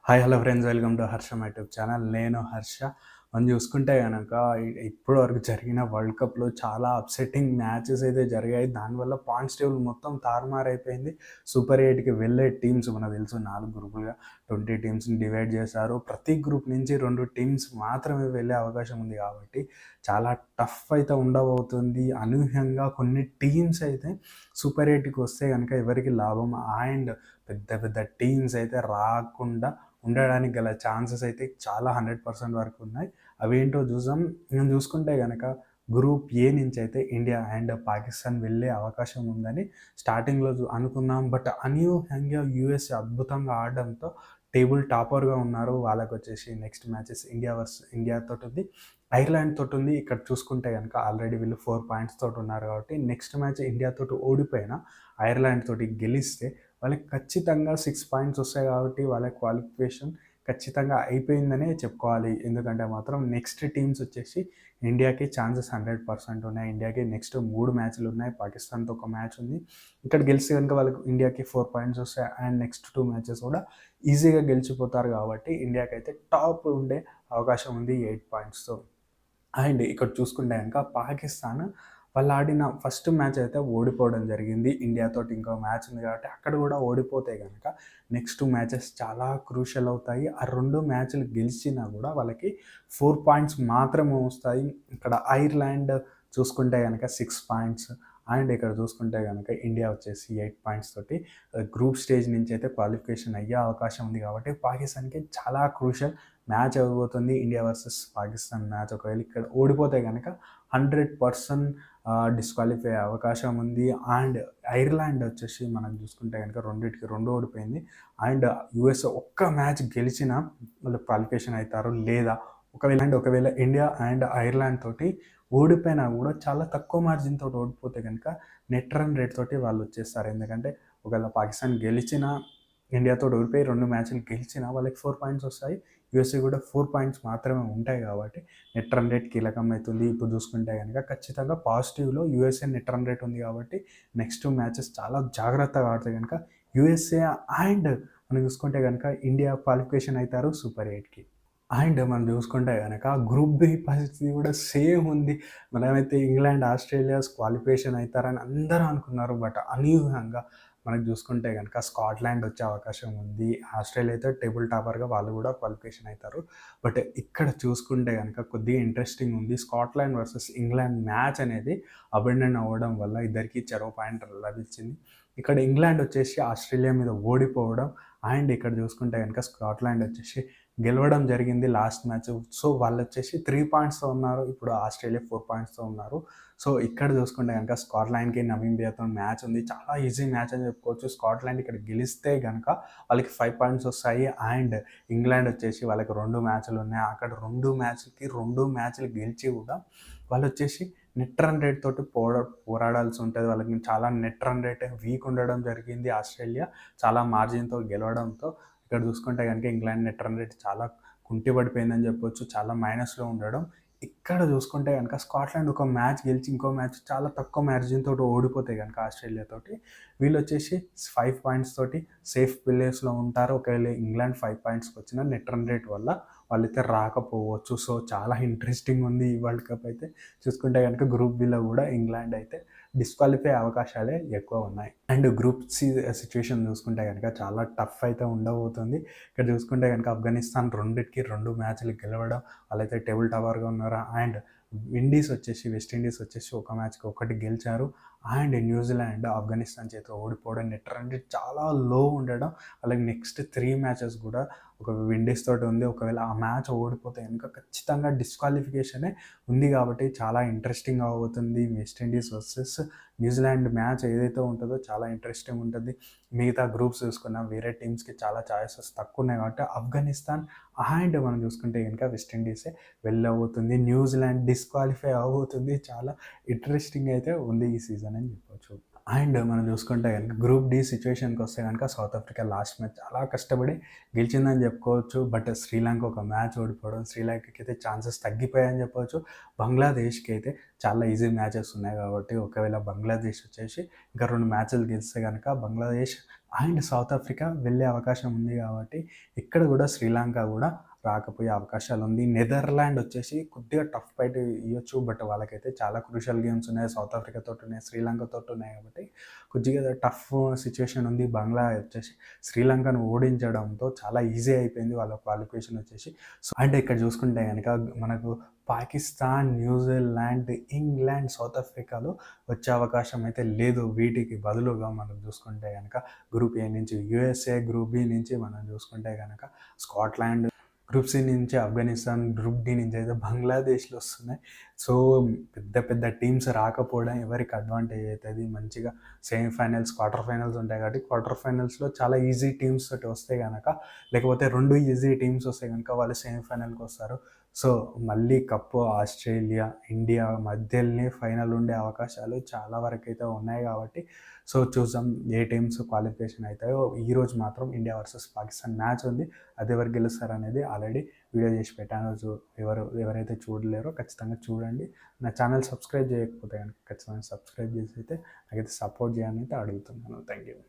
Hi hello friends, welcome to Harsha my YouTube channel. నేను హర్ష. మనం చూసుకుంటే కనుక ఇప్పటి వరకు జరిగిన వరల్డ్ కప్లో చాలా అప్సెట్టింగ్ మ్యాచెస్ అయితే జరిగాయి. దానివల్ల పాయింట్స్ టేబుల్ మొత్తం తారుమారైపోయింది. సూపర్ ఎయిట్కి వెళ్ళే టీమ్స్ మనకు తెలుసు 4 గ్రూపులుగా 20 టీమ్స్ని డివైడ్ చేశారు. ప్రతి గ్రూప్ నుంచి 2 టీమ్స్ మాత్రమే వెళ్ళే అవకాశం ఉంది కాబట్టి చాలా టఫ్ అయితే ఉండబోతుంది. అనూహ్యంగా కొన్ని టీమ్స్ అయితే సూపర్ ఎయిట్కి వస్తే కనుక ఎవరికి లాభం, అండ్ పెద్ద పెద్ద టీమ్స్ అయితే రాకుండా ఉండడానికి గల ఛాన్సెస్ అయితే చాలా 100% వరకు ఉన్నాయి. అవేంటో చూద్దాం. మనం చూసుకుంటే గనక గ్రూప్ ఏ నుంచి అయితే ఇండియా అండ్ పాకిస్తాన్ వెళ్ళే అవకాశం ఉందని స్టార్టింగ్‌లో అనుకున్నాం. బట్ అనూహ్యంగా యూఎస్ఏ అద్భుతంగా ఆడడంతో టేబుల్ టాపర్‌గా ఉన్నారు. వాళ్ళకొచ్చేసి నెక్స్ట్ మ్యాచెస్ ఇండియా తోటుంది, ఐర్లాండ్ తోటుంది. ఇక్కడ చూసుకుంటే గనక ఆల్రెడీ వీళ్ళు 4 పాయింట్స్ తోటి ఉన్నారు కాబట్టి నెక్స్ట్ మ్యాచ్ ఇండియా తోటి ఓడిపోయినా ఐర్లాండ్ తోటి గెలిస్తే వాళ్ళకి ఖచ్చితంగా 6 పాయింట్స్ వస్తాయి కాబట్టి వాళ్ళ క్వాలిఫికేషన్ ఖచ్చితంగా అయిపోయిందనే చెప్పుకోవాలి. ఎందుకంటే మాత్రం నెక్స్ట్ టీమ్స్ వచ్చేసి ఇండియాకి ఛాన్సెస్ 100% ఉన్నాయి. ఇండియాకి నెక్స్ట్ 3 మ్యాచ్లు ఉన్నాయి. పాకిస్తాన్‌తో ఒక మ్యాచ్ ఉంది. ఇక్కడ గెలిస్తే కనుక వాళ్ళకి ఇండియాకి 4 పాయింట్స్ వస్తాయి. అండ్ నెక్స్ట్ 2 మ్యాచెస్ కూడా ఈజీగా గెలిచిపోతారు కాబట్టి ఇండియాకైతే టాప్ ఉండే అవకాశం ఉంది 8 పాయింట్స్‌తో. అండ్ ఇక్కడ చూసుకుంటే కనుక పాకిస్తాన్ వాళ్ళు ఆడిన ఫస్ట్ మ్యాచ్ అయితే ఓడిపోవడం జరిగింది. ఇండియాతోటి ఇంకో మ్యాచ్ ఉంది కాబట్టి అక్కడ కూడా ఓడిపోతే కనుక నెక్స్ట్ మ్యాచెస్ చాలా క్రూషియల్ అవుతాయి. ఆ 2 మ్యాచ్లు గెలిచినా కూడా వాళ్ళకి 4 పాయింట్స్ మాత్రమే వస్తాయి. ఇక్కడ ఐర్లాండ్ చూసుకుంటే కనుక 6 పాయింట్స్, అండ్ ఇక్కడ చూసుకుంటే కనుక ఇండియా వచ్చేసి 8 పాయింట్స్ తోటి గ్రూప్ స్టేజ్ నుంచి అయితే క్వాలిఫికేషన్ అయ్యే అవకాశం ఉంది కాబట్టి పాకిస్తాన్కి చాలా క్రూషియల్ మ్యాచ్ అవ్వబోతుంది. ఇండియా వర్సెస్ పాకిస్తాన్ మ్యాచ్ ఒకవేళ ఇక్కడ ఓడిపోతే కనుక 100% డిస్క్వాలిఫై అయ్యే అవకాశం ఉంది. అండ్ ఐర్లాండ్ వచ్చేసి మనం చూసుకుంటే కనుక 2కి 2 ఓడిపోయింది. అండ్ యూఎస్ఏ ఒక్క మ్యాచ్ గెలిచినా వాళ్ళు క్వాలిఫికేషన్ అవుతారు. లేదా ఒకవేళ ఇండియా అండ్ ఐర్లాండ్ తోటి ఓడిపోయినా కూడా చాలా తక్కువ మార్జిన్ తోటి ఓడిపోతే కనుక నెట్ రన్ రేట్ తోటి వాళ్ళు వచ్చేస్తారు. ఎందుకంటే ఒకవేళ పాకిస్తాన్ గెలిచినా ఇండియాతో ఓడిపోయి 2 మ్యాచ్లు గెలిచినా వాళ్ళకి 4 పాయింట్స్ వస్తాయి. యూఎస్ఏ కూడా 4 పాయింట్స్ మాత్రమే ఉంటాయి కాబట్టి నెట్ రన్ రేట్ కీలకం అవుతుంది. ఇప్పుడు చూసుకుంటే కనుక ఖచ్చితంగా పాజిటివ్లో యూఎస్ఏ నెట్ రన్ రేట్ ఉంది కాబట్టి నెక్స్ట్ మ్యాచెస్ చాలా జాగ్రత్తగా ఆడితే కనుక యూఎస్ఏ అండ్ మనం చూసుకుంటే కనుక ఇండియా క్వాలిఫికేషన్ అవుతారు సూపర్ ఎయిట్కి. అండ్ మనం చూసుకుంటే గనక గ్రూప్ బి పరిస్థితి కూడా సేమ్ ఉంది. మనమైతే ఇంగ్లాండ్, ఆస్ట్రేలియాస్ క్వాలిఫికేషన్ అవుతారని అందరూ అనుకున్నారు. బట్ అనూహ్యంగా మనకు చూసుకుంటే గనక స్కాట్లాండ్ వచ్చే అవకాశం ఉంది. ఆస్ట్రేలియా అయితే టేబుల్ టాపర్‌గా వాళ్ళు కూడా క్వాలిఫికేషన్ అవుతారు. బట్ ఇక్కడ చూసుకుంటే గనక కొద్దిగా ఇంట్రెస్టింగ్ ఉంది. స్కాట్లాండ్ వర్సెస్ ఇంగ్లాండ్ మ్యాచ్ అనేది అబాండన్ అవ్వడం వల్ల ఇద్దరికీ చెరో పాయింట్ లభించింది. ఇక్కడ ఇంగ్లాండ్ వచ్చేసి ఆస్ట్రేలియా మీద ఓడిపోవడం, అండ్ ఇక్కడ చూసుకుంటే గనక స్కాట్లాండ్ వచ్చేసి గెలవడం జరిగింది లాస్ట్ మ్యాచ్. సో వాళ్ళు వచ్చేసి 3 పాయింట్స్‌తో ఉన్నారు. ఇప్పుడు ఆస్ట్రేలియా 4 పాయింట్స్‌తో ఉన్నారు. సో ఇక్కడ చూసుకుంటే గనక స్కాట్లాండ్‌కి నమీబియాతో మ్యాచ్ ఉంది. చాలా ఈజీ మ్యాచ్ అని చెప్పుకోవచ్చు. స్కాట్లాండ్ ఇక్కడ గెలిస్తే గనక వాళ్ళకి 5 పాయింట్స్ వస్తాయి. అండ్ ఇంగ్లాండ్ వచ్చేసి వాళ్ళకి 2 మ్యాచ్లు ఉన్నాయి. అక్కడ 2 మ్యాచ్‌లకి 2 మ్యాచ్లు గెలిచి కూడా వాళ్ళు వచ్చేసి నెట్ రన్ రేట్ తోటి పోరాడాల్సి ఉంటుంది. వాళ్ళకి చాలా నెట్ రన్ రేట్ వీక్ ఉండడం జరిగింది. ఆస్ట్రేలియా చాలా మార్జిన్‌తో గెలవడంతో ఇక్కడ చూసుకుంటే కనుక ఇంగ్లాండ్ నెట్ రన్ రేట్ చాలా కుంటిపడిపోయిందని చెప్పొచ్చు. చాలా మైనస్‌లో ఉండడం. ఇక్కడ చూసుకుంటే గనుక స్కాట్లాండ్ ఒక మ్యాచ్ గెలిచి ఇంకో మ్యాచ్ చాలా తక్కువ మార్జిన్ తోటి ఓడిపోతే గనుక ఆస్ట్రేలియా తోటి వీళ్ళొచ్చేసి 5 పాయింట్స్ తోటి సేఫ్ ప్లేస్‌లో ఉంటారు. ఒకవేళ ఇంగ్లాండ్ 5 పాయింట్స్‌కి వచ్చిన నెట్ రన్ రేట్ వల్ల వాళ్ళైతే రాకపోవచ్చు. సో చాలా ఇంట్రెస్టింగ్ ఉంది ఈ వరల్డ్ కప్ అయితే. చూసుకుంటే గనుక గ్రూప్ బిలో కూడా ఇంగ్లాండ్ అయితే డిస్క్వాలిఫై అవకాశాలే ఎక్కువ ఉన్నాయి. అండ్ గ్రూప్ సి సిచ్యుయేషన్ చూసుకుంటే కనుక చాలా టఫ్ అయితే ఉండబోతుంది. ఇక్కడ చూసుకుంటే కనుక ఆఫ్ఘనిస్తాన్ 2కి 2 మ్యాచ్లు గెలవడం, వాళ్ళైతే టేబుల్ టాపర్‌గా ఉన్నారు. అండ్ వెస్ట్ ఇండీస్ వచ్చేసి ఒక మ్యాచ్‌కి 1 గెలిచారు. అండ్ న్యూజిలాండ్ ఆఫ్ఘనిస్తాన్ చేతిలో ఓడిపోవడం, నెట్ రన్ రేట్ చాలా లో ఉండడం, అలాగే నెక్స్ట్ 3 మ్యాచెస్ కూడా ఒక విండీస్ తోటి ఉంది. ఒకవేళ ఆ మ్యాచ్ ఓడిపోతే కనుక ఖచ్చితంగా డిస్క్వాలిఫికేషనే ఉంది కాబట్టి చాలా ఇంట్రెస్టింగ్ అవ్వబోతుంది. West Indies versus New Zealand match ఏదైతే ఉంటుందో చాలా ఇంట్రెస్టింగ్ ఉంటుంది. మిగతా గ్రూప్స్ చూసుకున్నా వేరే టీమ్స్‌కి చాలా ఛాయిసెస్ తక్కువ ఉన్నాయి కాబట్టి ఆఫ్ఘనిస్తాన్ అండ్ మనం చూసుకుంటే కనుక వెస్ట్ ఇండీసే వెళ్ళబోతుంది. న్యూజిలాండ్ డిస్క్వాలిఫై అవ్వబోతుంది. చాలా ఇంట్రెస్టింగ్ అయితే ఉంది ఈ సీజన్ అని చెప్పొచ్చు. అండ్ మనం చూసుకుంటే కనుక గ్రూప్ డి సిచ్యువేషన్కి వస్తే కనుక సౌత్ ఆఫ్రికా లాస్ట్ మ్యాచ్ చాలా కష్టపడి గెలిచిందని చెప్పుకోవచ్చు. బట్ శ్రీలంక ఒక మ్యాచ్ ఓడిపోవడం, శ్రీలంకకి అయితే ఛాన్సెస్ తగ్గిపోయాయని చెప్పవచ్చు. బంగ్లాదేశ్కి అయితే చాలా ఈజీ మ్యాచెస్ ఉన్నాయి కాబట్టి ఒకవేళ బంగ్లాదేశ్ వచ్చేసి ఇంకా 2 మ్యాచ్లు గెలిస్తే కనుక బంగ్లాదేశ్ అండ్ సౌత్ ఆఫ్రికా వెళ్ళే అవకాశం ఉంది కాబట్టి ఇక్కడ కూడా శ్రీలంక కూడా రాకపోయే అవకాశాలు ఉంది. నెదర్లాండ్ వచ్చేసి కొద్దిగా టఫ్ ఫైట్ ఇవ్వచ్చు. బట్ వాళ్ళకైతే చాలా క్రూషియల్ గేమ్స్ ఉన్నాయి. సౌత్ ఆఫ్రికాతోటి ఉన్నాయి, శ్రీలంకతోటి ఉన్నాయి కాబట్టి కొద్దిగా టఫ్ సిచ్యువేషన్ ఉంది. బంగ్లా వచ్చేసి శ్రీలంకను ఓడించడంతో చాలా ఈజీ అయిపోయింది వాళ్ళ క్వాలిఫికేషన్ వచ్చేసి. సో అండ్ ఇక్కడ చూసుకుంటే కనుక మనకు పాకిస్తాన్, న్యూజిలాండ్, ఇంగ్లాండ్, సౌత్ ఆఫ్రికాలో వచ్చే అవకాశం అయితే లేదు. వీటికి బదులుగా మనం చూసుకుంటే కనుక గ్రూప్ ఏ నుంచి యూఎస్ఏ, గ్రూప్ బి నుంచి మనం చూసుకుంటే కనుక స్కాట్లాండ్, గ్రూప్ సి నుంచి ఆఫ్ఘనిస్తాన్, గ్రూప్ డి నుంచి అయితే బంగ్లాదేశ్లు వస్తున్నాయి. సో పెద్ద పెద్ద టీమ్స్ రాకపోవడం ఎవరికి అడ్వాంటేజ్ అవుతుంది. మంచిగా సెమీఫైనల్స్, క్వార్టర్ ఫైనల్స్ ఉంటాయి కాబట్టి క్వార్టర్ ఫైనల్స్లో చాలా ఈజీ టీమ్స్ తోటి వస్తే కనుక, లేకపోతే 2 ఈజీ టీమ్స్ వస్తే కనుక వాళ్ళు సెమీఫైనల్కి వస్తారు. సో మళ్ళీ కప్పు ఆస్ట్రేలియా, ఇండియా మధ్యలోనే ఫైనల్ ఉండే అవకాశాలు చాలా వరకు అయితే ఉన్నాయి కాబట్టి సో చూద్దాం ఏ టీమ్స్ క్వాలిఫికేషన్ అవుతాయో. ఈరోజు మాత్రం ఇండియా వర్సెస్ పాకిస్తాన్ మ్యాచ్ ఉంది. అది ఎవరు గెలుస్తారు అనేది ఆల్రెడీ వీడియో చేసి పెట్టాను. ఎవరైతే చూడలేరో ఖచ్చితంగా చూడండి. నా ఛానల్ సబ్స్క్రైబ్ చేయకపోతే కనుక ఖచ్చితంగా సబ్స్క్రైబ్ చేసి అయితే నాకైతే సపోర్ట్ చేయాలని అయితే అడుగుతున్నాను. Thank you.